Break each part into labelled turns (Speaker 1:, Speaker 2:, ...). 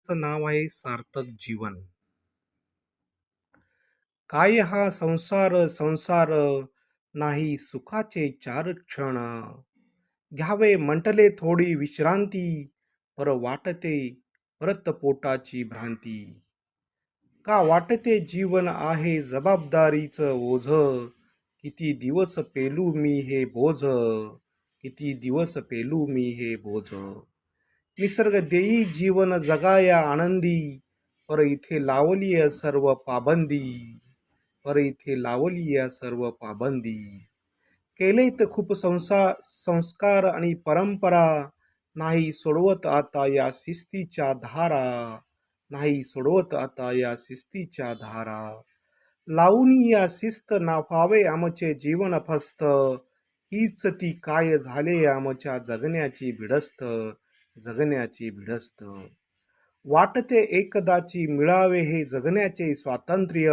Speaker 1: पुस्तकाचं नाव आहे सार्थक जीवन. काय हा संसार संसार नाही सुखाचे चार क्षण. घ्यावे म्हटले थोडी विश्रांती, पर वाटते परत पोटाची भ्रांती. का वाटते जीवन आहे जबाबदारीचं ओझ, किती दिवस पेलू मी हे बोझ, किती दिवस पेलू मी हे बोझ. निसर्ग देई जीवन जगाया आनंदी, पर इथे लावली सर्व पाबंदी, पर इथे लावली सर्व पाबंदी. केलेत खूप संस्कार आणि परंपरा, नाही सोडवत आता या शिस्तीच्या धारा, नाही सोडवत आता या शिस्तीच्या धारा. लावून या शिस्त नाफावे आमचे जीवन फस्त, हीच ती काय झाले आमच्या जगण्याची भिडस्त, जगण्याची भिडस्त. वाटते एकदाची मिळावे हे जगण्याचे स्वातंत्र्य,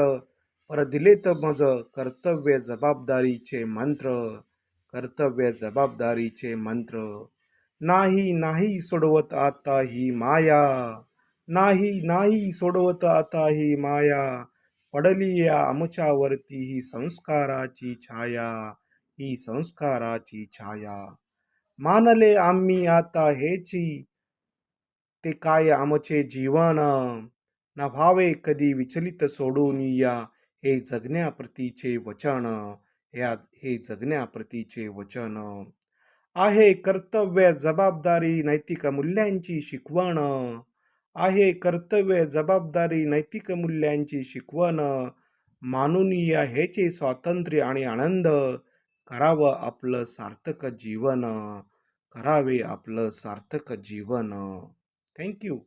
Speaker 1: पर दिलेत मज कर्तव्य जबाबदारीचे मंत्र, कर्तव्य जबाबदारीचे मंत्र. नाही नाही सोडवत आता ही माया, नाही नाही सोडवत आता ही माया. पडली या आमच्यावरती ही संस्काराची छाया, ही संस्काराची छाया. मानले आम्ही आता हेची, ते काय आमचे जीवन. न भावे कधी विचलित सोडून या, हे जगण्याप्रतीचे वचन, हे जगण्याप्रतीचे वचन. आहे कर्तव्य जबाबदारी नैतिक मूल्यांची शिकवण, आहे कर्तव्य जबाबदारी नैतिक मूल्यांची शिकवण. मानून या हेचे स्वातंत्र्य आणि आनंद, करावं आपलं सार्थक जीवन, करावे आपलं सार्थक जीवन. थँक्यू.